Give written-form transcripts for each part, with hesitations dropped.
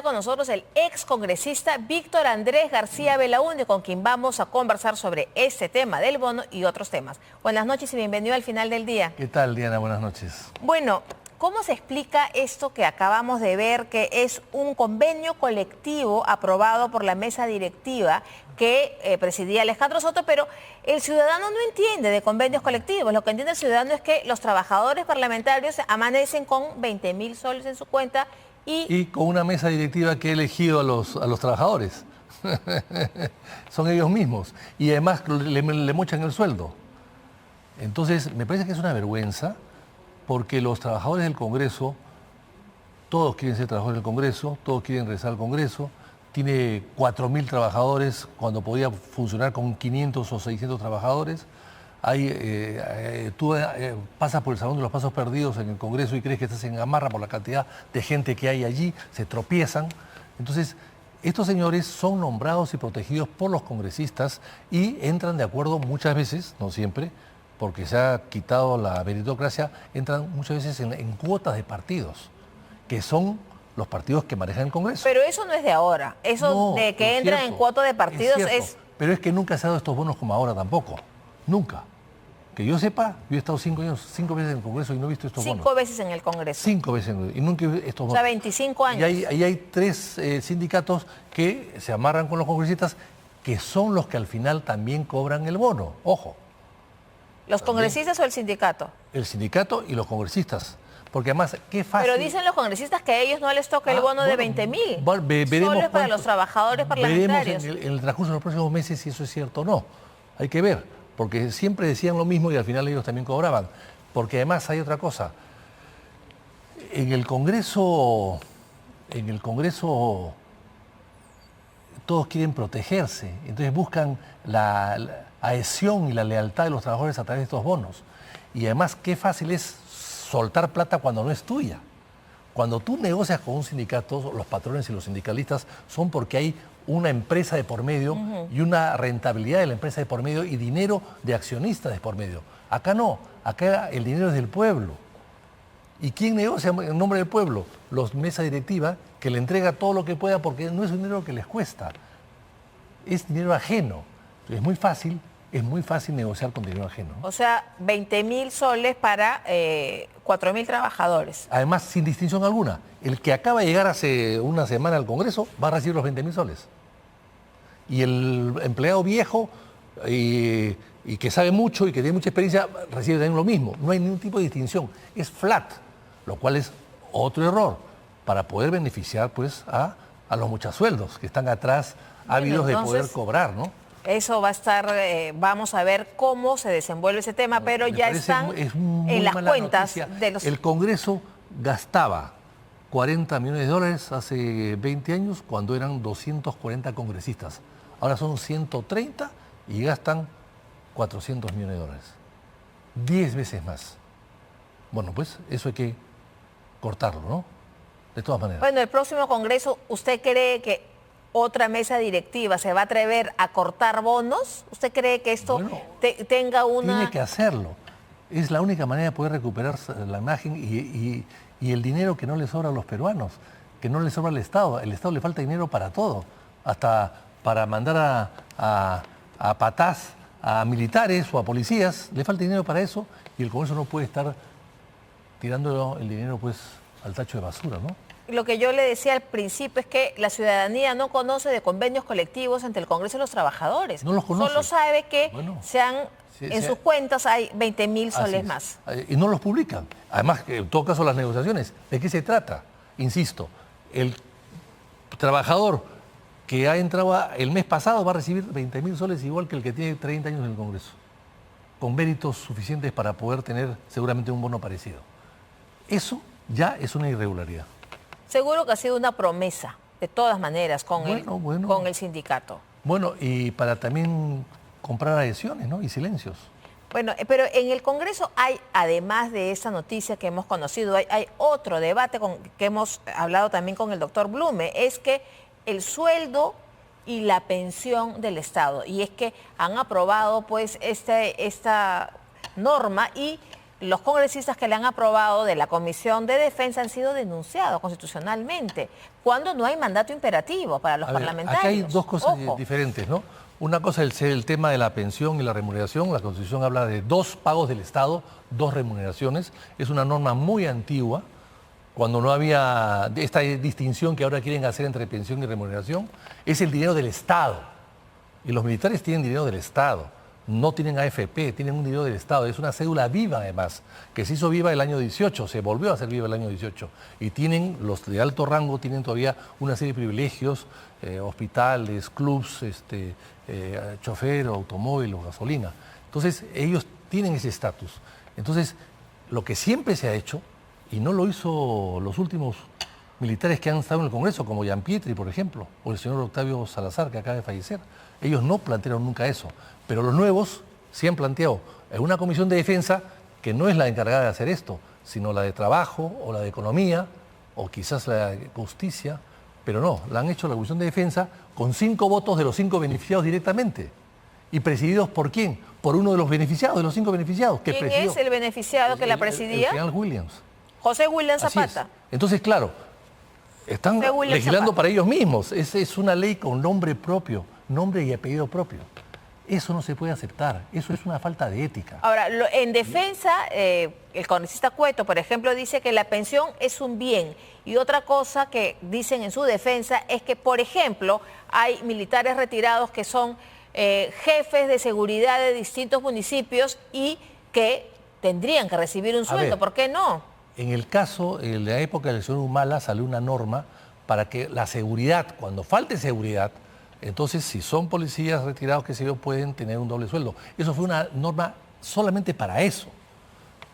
con nosotros el ex congresista Víctor Andrés García Belaúnde, con quien vamos a conversar sobre este tema del bono y otros temas. Buenas noches y bienvenido al Final del Día. ¿Qué tal, Diana? Buenas noches. Bueno, ¿cómo se explica esto que acabamos de ver, que es un convenio colectivo aprobado por la mesa directiva que presidía Alejandro Soto, pero el ciudadano no entiende de convenios colectivos? Lo que entiende el ciudadano es que los trabajadores parlamentarios amanecen con 20.000 soles en su cuenta y con una mesa directiva que ha elegido a los trabajadores. Son ellos mismos. Y además le mochan el sueldo. Entonces, me parece que es una vergüenza, porque los trabajadores del Congreso, todos quieren ser trabajadores del Congreso, todos quieren regresar al Congreso. Tiene 4.000 trabajadores cuando podía funcionar con 500 o 600 trabajadores. Tú pasas por el Salón de los Pasos Perdidos en el Congreso y crees que estás en Gamarra por la cantidad de gente que hay allí, se tropiezan. Entonces, estos señores son nombrados y protegidos por los congresistas y entran de acuerdo muchas veces, no siempre, porque se ha quitado la meritocracia, entran muchas veces en cuotas de partidos, que son los partidos que manejan el Congreso. Pero eso no es de ahora, eso No, de que entran en cuotas de partidos es... Pero es que nunca se ha dado estos bonos como ahora tampoco, nunca. Que yo sepa, yo he estado 5 veces en el Congreso y no he visto estos bonos. 5 veces en el Congreso. 5 veces y nunca he visto estos bonos. O sea, 25 años. Y hay 3 sindicatos que se amarran con los congresistas, que son los que al final también cobran el bono. Ojo. ¿Los congresistas o el sindicato? El sindicato y los congresistas. Porque además, qué fácil... Pero dicen los congresistas que a ellos no les toca el bono de 20.000. Solo para los trabajadores parlamentarios. Veremos en el transcurso de los próximos meses si eso es cierto o no. Hay que ver, porque siempre decían lo mismo y al final ellos también cobraban. Porque además hay otra cosa. En el Congreso todos quieren protegerse. Entonces buscan la adhesión y la lealtad de los trabajadores a través de estos bonos. Y además, qué fácil es soltar plata cuando no es tuya. Cuando tú negocias con un sindicato, los patrones y los sindicalistas son porque hay una empresa de por medio y una rentabilidad de la empresa de por medio y dinero de accionistas de por medio. Acá no, acá el dinero es del pueblo. ¿Y quién negocia en nombre del pueblo? Los mesa directiva, que le entrega todo lo que pueda porque no es un dinero que les cuesta, es dinero ajeno. Es muy fácil negociar con dinero ajeno. O sea, 20.000 soles para 4.000 trabajadores. Además, sin distinción alguna. El que acaba de llegar hace una semana al Congreso va a recibir los 20.000 soles. Y el empleado viejo y que sabe mucho y que tiene mucha experiencia recibe también lo mismo. No hay ningún tipo de distinción. Es flat, lo cual es otro error para poder beneficiar pues, a los muchasueldos que están atrás, ávidos de poder cobrar, ¿no? Eso va a estar, vamos a ver cómo se desenvuelve ese tema, pero ya están en las cuentas de los... El Congreso gastaba 40 millones de dólares hace 20 años cuando eran 240 congresistas. Ahora son 130 y gastan 400 millones de dólares. 10 veces más. Bueno, pues eso hay que cortarlo, ¿no? De todas maneras. Bueno, el próximo Congreso, ¿usted cree que otra mesa directiva se va a atrever a cortar bonos? ¿Usted cree que esto tenga una...? Tiene que hacerlo. Es la única manera de poder recuperar la imagen y el dinero que no le sobra a los peruanos, que no le sobra al Estado. Al Estado le falta dinero para todo, hasta para mandar a patás a militares o a policías, le falta dinero para eso y el Congreso no puede estar tirando el dinero pues al tacho de basura, ¿no? Lo que yo le decía al principio es que la ciudadanía no conoce de convenios colectivos entre el Congreso y los trabajadores. No los conoce. Solo sabe que en sus cuentas hay 20.000 soles más. Y no los publican. Además, en todo caso, las negociaciones, ¿de qué se trata? Insisto, el trabajador que ha entrado el mes pasado va a recibir 20.000 soles igual que el que tiene 30 años en el Congreso, con méritos suficientes para poder tener seguramente un bono parecido. Eso ya es una irregularidad. Seguro que ha sido una promesa, de todas maneras, con el sindicato. Bueno, y para también comprar adhesiones, ¿no? Y silencios. Bueno, pero en el Congreso hay, además de esta noticia que hemos conocido, hay otro debate que hemos hablado también con el doctor Blume, es que el sueldo y la pensión del Estado. Y es que han aprobado pues esta norma y los congresistas que le han aprobado de la Comisión de Defensa han sido denunciados constitucionalmente, cuando no hay mandato imperativo para los parlamentarios. Aquí hay dos cosas Ojo. diferentes, ¿no? Una cosa es el tema de la pensión y la remuneración. La Constitución habla de 2 pagos del Estado, 2 remuneraciones. Es una norma muy antigua, cuando no había esta distinción que ahora quieren hacer entre pensión y remuneración. Es el dinero del Estado. Y los militares tienen dinero del Estado. No tienen AFP, tienen un dinero del Estado. Es una cédula viva, además, que se hizo viva el año 18, se volvió a hacer viva el año 18. Y tienen, los de alto rango, tienen todavía una serie de privilegios, hospitales, clubs, chofer, automóvil o gasolina. Entonces, ellos tienen ese estatus. Entonces, lo que siempre se ha hecho, y no lo hizo los últimos militares que han estado en el Congreso, como Gianpietri, por ejemplo, o el señor Octavio Salazar, que acaba de fallecer. Ellos no plantearon nunca eso, pero los nuevos sí han planteado en una comisión de defensa que no es la encargada de hacer esto, sino la de trabajo o la de economía o quizás la de justicia, pero no, la han hecho la comisión de defensa con 5 votos de los 5 beneficiados directamente. ¿Y presididos por quién? Por uno de los beneficiados, de los 5 beneficiados. Que ¿Quién es el beneficiado que la presidía? El general Williams. José William Zapata. Así es. Entonces, claro, están legislando para ellos mismos. Es una ley con nombre propio, nombre y apellido propio. Eso no se puede aceptar, eso es una falta de ética. Ahora, en defensa, el congresista Cueto, por ejemplo, dice que la pensión es un bien. Y otra cosa que dicen en su defensa es que, por ejemplo, hay militares retirados que son jefes de seguridad de distintos municipios y que tendrían que recibir un sueldo. ¿Por qué no? En el caso, en la época del señor Humala salió una norma para que la seguridad, cuando falte seguridad, entonces si son policías retirados, que se yo, pueden tener un doble sueldo. Eso fue una norma solamente para eso.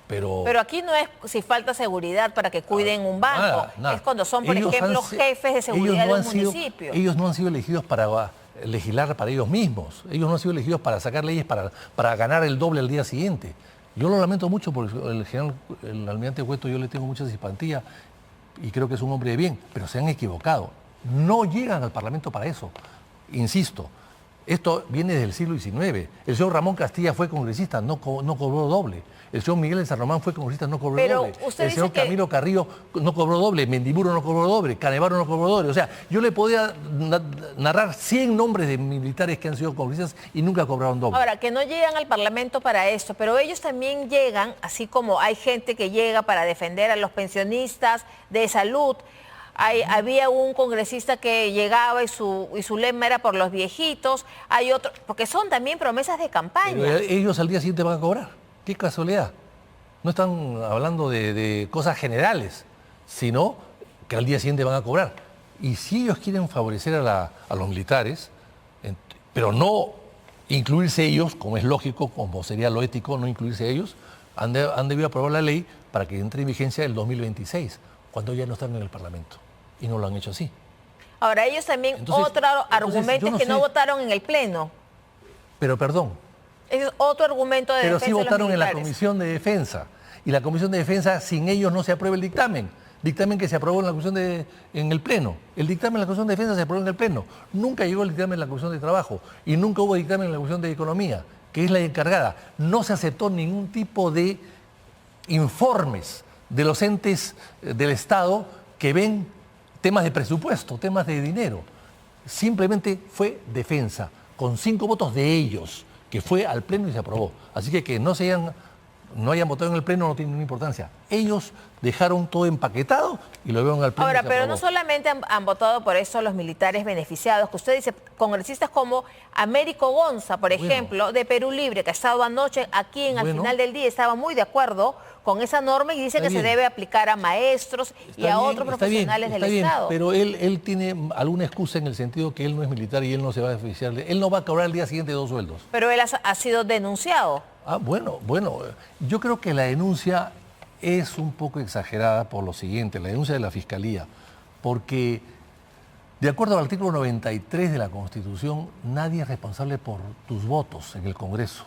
Pero aquí no es si falta seguridad para que cuiden un banco, nada. Es cuando son, por ejemplo, jefes de seguridad de un municipio. Ellos no han sido elegidos para legislar para ellos mismos. Ellos no han sido elegidos para sacar leyes para ganar el doble al día siguiente. Yo lo lamento mucho porque el almirante Cueto, yo le tengo mucha simpatía y creo que es un hombre de bien, pero se han equivocado. No llegan al Parlamento para eso. Insisto, esto viene del siglo XIX. El señor Ramón Castilla fue congresista, no cobró doble. El señor Miguel de San Román fue congresista, no cobró doble. El señor Camilo Carrillo no cobró doble, Mendiburo no cobró doble, Canevaro no cobró doble. O sea, yo le podía narrar 100 nombres de militares que han sido congresistas y nunca cobraron doble. Ahora, que no llegan al Parlamento para esto, pero ellos también llegan, así como hay gente que llega para defender a los pensionistas de salud. Había un congresista que llegaba y su lema era por los viejitos. Hay otro, porque son también promesas de campaña. Pero ellos al día siguiente van a cobrar. Qué casualidad. No están hablando de cosas generales, sino que al día siguiente van a cobrar. Y si ellos quieren favorecer a los militares, pero no incluirse ellos, como es lógico, como sería lo ético, no incluirse ellos, han debido aprobar la ley para que entre en vigencia el 2026, cuando ya no están en el Parlamento. Y no lo han hecho así. Ahora, ellos también, otro argumento es que no votaron en el Pleno. Pero perdón. Ese es otro argumento de defensa. Pero sí votaron en la Comisión de Defensa. Y la Comisión de Defensa, sin ellos no se aprueba el dictamen. Dictamen que se aprobó en la Comisión en el Pleno. El dictamen en la Comisión de Defensa se aprobó en el Pleno. Nunca llegó el dictamen en la Comisión de Trabajo. Y nunca hubo dictamen en la Comisión de Economía, que es la encargada. No se aceptó ningún tipo de informes de los entes del Estado que ven temas de presupuesto, temas de dinero. Simplemente fue defensa, con 5 votos de ellos, que fue al Pleno y se aprobó. Así que no hayan votado en el Pleno no tiene ninguna importancia. Ellos dejaron todo empaquetado y lo vieron al Pleno. Ahora, pero no solamente han votado por eso los militares beneficiados, que usted dice, congresistas como Américo Gonza, por ejemplo, de Perú Libre, que ha estado anoche aquí al final del día, estaba muy de acuerdo con esa norma y dice que se debe aplicar a maestros y a otros profesionales del Estado. Pero él tiene alguna excusa en el sentido que él no es militar y él no se va a beneficiar. Él no va a cobrar el día siguiente 2 sueldos. Pero él ha sido denunciado. Bueno, yo creo que la denuncia es un poco exagerada por lo siguiente, la denuncia de la Fiscalía, porque de acuerdo al artículo 93 de la Constitución, nadie es responsable por tus votos en el Congreso.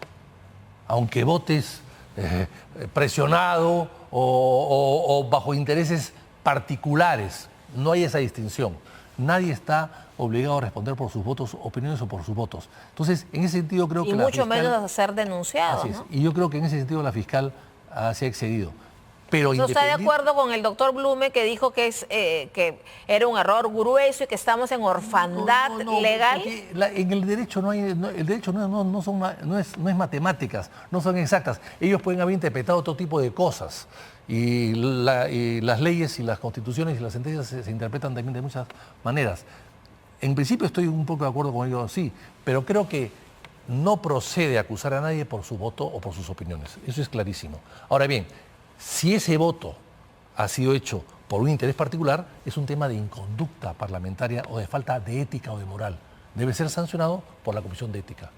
Aunque votes presionado o bajo intereses particulares, no hay esa distinción. Nadie está obligado a responder por sus votos, opiniones o por sus votos. Entonces, en ese sentido creo que la fiscal... Y mucho menos a ser denunciado, así es. Y yo creo que en ese sentido la fiscal se ha excedido. Pero ¿No está de acuerdo con el doctor Blume que dijo que era un error grueso y que estamos en orfandad legal? En el derecho el derecho no es matemáticas, no son exactas. Ellos pueden haber interpretado otro tipo de cosas. Y las leyes y las constituciones y las sentencias se interpretan también de muchas maneras. En principio estoy un poco de acuerdo con ellos, sí, pero creo que no procede acusar a nadie por su voto o por sus opiniones. Eso es clarísimo. Ahora bien, si ese voto ha sido hecho por un interés particular, es un tema de inconducta parlamentaria o de falta de ética o de moral. Debe ser sancionado por la Comisión de Ética.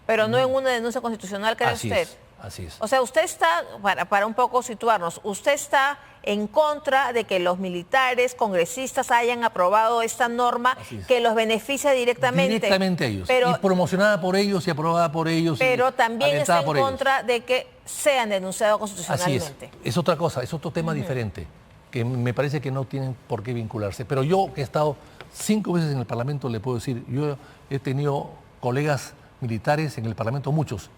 Pero no en una denuncia constitucional, ¿cree usted? Así es. O sea, usted está, para un poco situarnos, usted está en contra de que los militares, congresistas hayan aprobado esta norma que los beneficia directamente. Directamente a ellos. Pero, y promocionada por ellos y aprobada por ellos. Pero también está en contra de que sean denunciados constitucionalmente. Así es otra cosa, es otro tema diferente, que me parece que no tienen por qué vincularse. Pero yo, que he estado 5 veces en el Parlamento, le puedo decir, yo he tenido colegas militares en el Parlamento, muchos.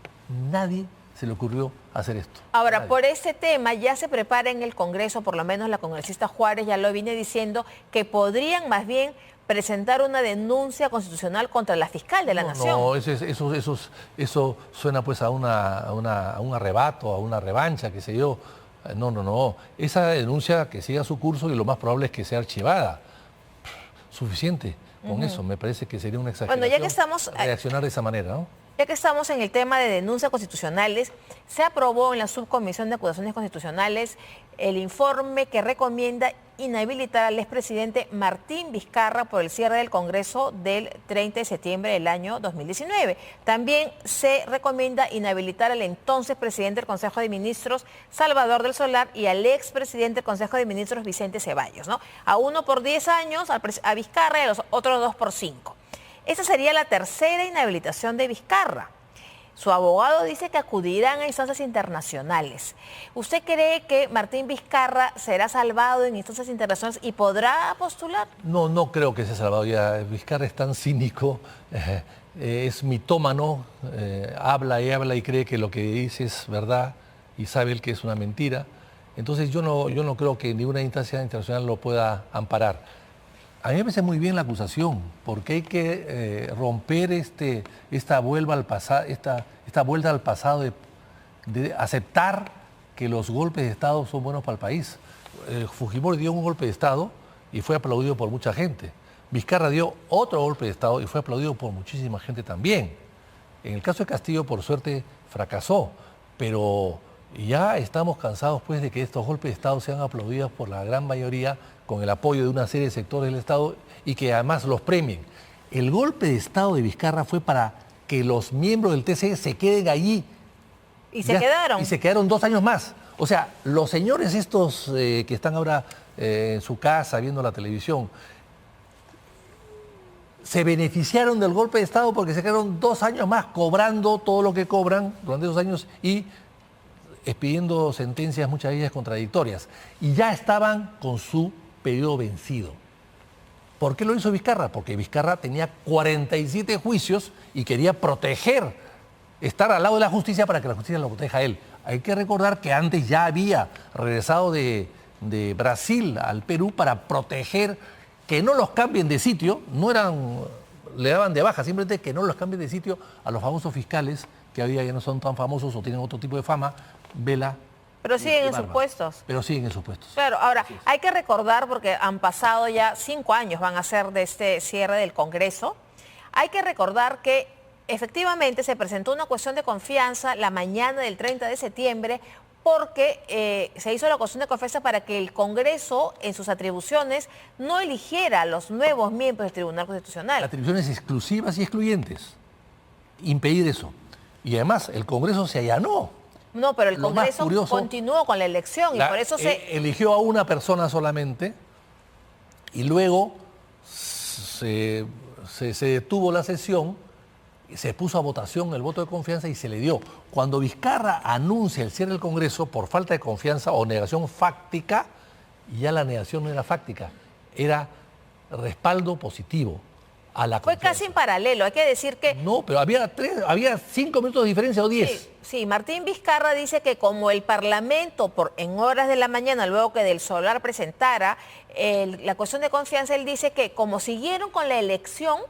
Nadie se le ocurrió hacer esto. Ahora, por este tema ya se prepara en el Congreso, por lo menos la congresista Juárez ya lo viene diciendo, que podrían más bien presentar una denuncia constitucional contra la fiscal de la Nación. No, eso suena pues a un arrebato, a una revancha, qué sé yo. No. Esa denuncia que siga su curso y lo más probable es que sea archivada. Suficiente con eso. Me parece que sería una exageración ya que estamos, reaccionar de esa manera, ¿no? Ya que estamos en el tema de denuncias constitucionales, se aprobó en la Subcomisión de Acusaciones Constitucionales el informe que recomienda inhabilitar al expresidente Martín Vizcarra por el cierre del Congreso del 30 de septiembre del año 2019. También se recomienda inhabilitar al entonces presidente del Consejo de Ministros, Salvador del Solar, y al expresidente del Consejo de Ministros, Vicente Ceballos, ¿no? A uno por 10 años, a Vizcarra, y a los otros 2 por 5. Esa sería la tercera inhabilitación de Vizcarra. Su abogado dice que acudirán a instancias internacionales. ¿Usted cree que Martín Vizcarra será salvado en instancias internacionales y podrá postular? No creo que sea salvado ya. Vizcarra es tan cínico, es mitómano, habla y cree que lo que dice es verdad y sabe él que es una mentira. Entonces yo no creo que ninguna instancia internacional lo pueda amparar. A mí me parece muy bien la acusación, porque hay que romper esta vuelta al pasado de aceptar que los golpes de Estado son buenos para el país. Fujimori dio un golpe de Estado y fue aplaudido por mucha gente. Vizcarra dio otro golpe de Estado y fue aplaudido por muchísima gente también. En el caso de Castillo, por suerte, fracasó, pero ya estamos cansados pues de que estos golpes de Estado sean aplaudidos por la gran mayoría con el apoyo de una serie de sectores del Estado y que además los premien. El golpe de Estado de Vizcarra fue para que los miembros del TC se queden allí. ¿Y se quedaron? Y se quedaron 2 años más. O sea, los señores estos que están ahora en su casa viendo la televisión, se beneficiaron del golpe de Estado porque se quedaron 2 años más cobrando todo lo que cobran durante 2 años y expidiendo sentencias muchas de ellas contradictorias. Y ya estaban con su periodo vencido. ¿Por qué lo hizo Vizcarra? Porque Vizcarra tenía 47 juicios y quería proteger, estar al lado de la justicia para que la justicia lo proteja a él. Hay que recordar que antes ya había regresado de Brasil al Perú para proteger que no los cambien de sitio, le daban de baja, simplemente que no los cambien de sitio a los famosos fiscales, que hoy día ya no son tan famosos o tienen otro tipo de fama, Vela. Pero siguen en sus puestos. Pero siguen en sus puestos. Claro, ahora, hay que recordar, porque han pasado ya 5 años, van a ser de este cierre del Congreso, hay que recordar que efectivamente se presentó una cuestión de confianza la mañana del 30 de septiembre porque se hizo la cuestión de confianza para que el Congreso, en sus atribuciones, no eligiera a los nuevos miembros del Tribunal Constitucional. Atribuciones exclusivas y excluyentes. Impedir eso. Y además, el Congreso se allanó. No, pero el Congreso continuó con la elección y por eso eligió a una persona solamente y luego se detuvo la sesión, se puso a votación el voto de confianza y se le dio. Cuando Vizcarra anuncia el cierre del Congreso por falta de confianza o negación fáctica, ya la negación no era fáctica, era respaldo positivo. a la Fue confianza. casi en paralelo, hay que decir que... No, pero había 5 minutos de diferencia o 10. Sí, sí, Martín Vizcarra dice que como el Parlamento en horas de la mañana, luego que Del Solar presentara la cuestión de confianza, él dice que como siguieron con la elección,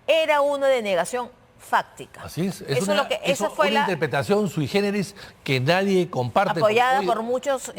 era una denegación fáctica. Así es. Esa fue una la interpretación sui generis que nadie comparte. apoyada Hoy- por muchos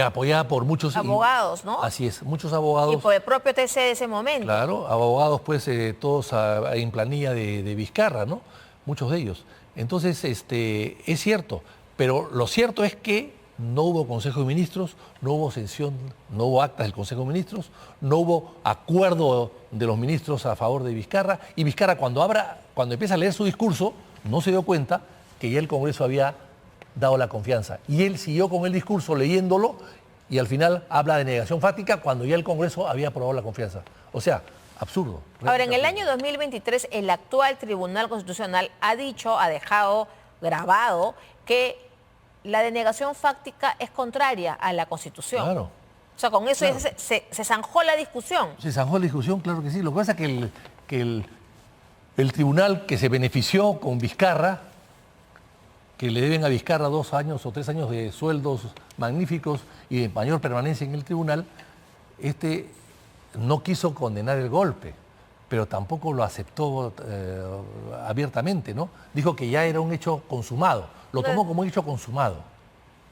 apoyada por muchos abogados, ¿no? Así es, muchos abogados. Y por el propio TC de ese momento. Claro, abogados pues todos en planilla de Vizcarra, ¿no? Muchos de ellos. Entonces, es cierto, pero lo cierto es que no hubo Consejo de Ministros, no hubo sesión, no hubo actas del Consejo de Ministros, no hubo acuerdo de los ministros a favor de Vizcarra, y Vizcarra cuando empieza a leer su discurso, no se dio cuenta que ya el Congreso había dado la confianza. Y él siguió con el discurso leyéndolo y al final habla de negación fáctica cuando ya el Congreso había aprobado la confianza. O sea, absurdo. Ahora, en el absurdo. año 2023, el actual Tribunal Constitucional ha dejado grabado que la denegación fáctica es contraria a la Constitución. Claro. O sea, con eso Claro. ya se zanjó la discusión. Se zanjó la discusión, claro que sí. Lo que pasa es que el tribunal que se benefició con Vizcarra, que le deben a Vizcarra 2 años o 3 años de sueldos magníficos y de mayor permanencia en el tribunal, no quiso condenar el golpe, pero tampoco lo aceptó abiertamente, ¿no? Dijo que ya era un hecho consumado, lo tomó como un hecho consumado.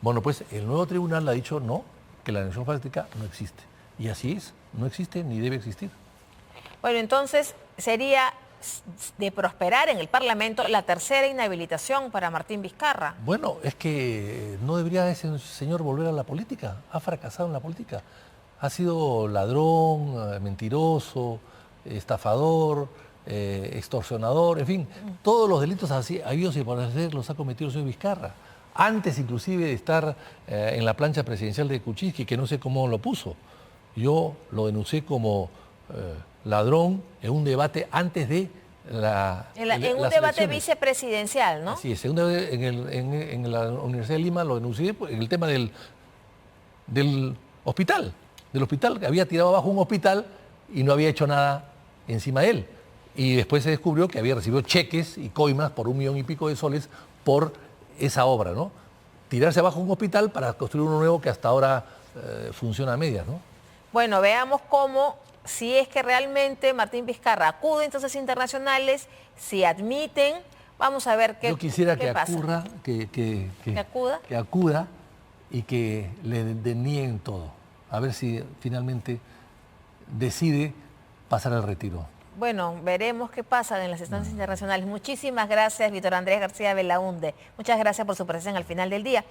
Bueno, pues el nuevo tribunal ha dicho no, que la denegación fáctica no existe. Y así es, no existe ni debe existir. Bueno, entonces sería de prosperar en el Parlamento la tercera inhabilitación para Martín Vizcarra. Bueno, es que no debería ese señor volver a la política. Ha fracasado en la política. Ha sido ladrón, mentiroso, estafador, extorsionador, en fin. Todos los delitos así, habidos y por haber los ha cometido el señor Vizcarra. Antes inclusive de estar en la plancha presidencial de Kuczynski, que no sé cómo lo puso. Yo lo denuncié como ladrón en un debate antes de En un las debate elecciones. vicepresidencial, ¿no? Así es, en la Universidad de Lima lo denuncié en el tema del hospital, que había tirado abajo un hospital y no había hecho nada encima de él. Y después se descubrió que había recibido cheques y coimas por 1 millón y pico de soles por esa obra, ¿no? Tirarse abajo un hospital para construir uno nuevo que hasta ahora funciona a medias, ¿no? Bueno, veamos cómo, si es que realmente Martín Vizcarra acude a instancias internacionales, si admiten, vamos a ver qué Yo quisiera qué que pasa. ocurra, ¿Que acuda? que acuda y que le denieguen todo. A ver si finalmente decide pasar al retiro. Bueno, veremos qué pasa en las instancias internacionales. Muchísimas gracias, Víctor Andrés García Belaúnde. Muchas gracias por su presencia al final del día.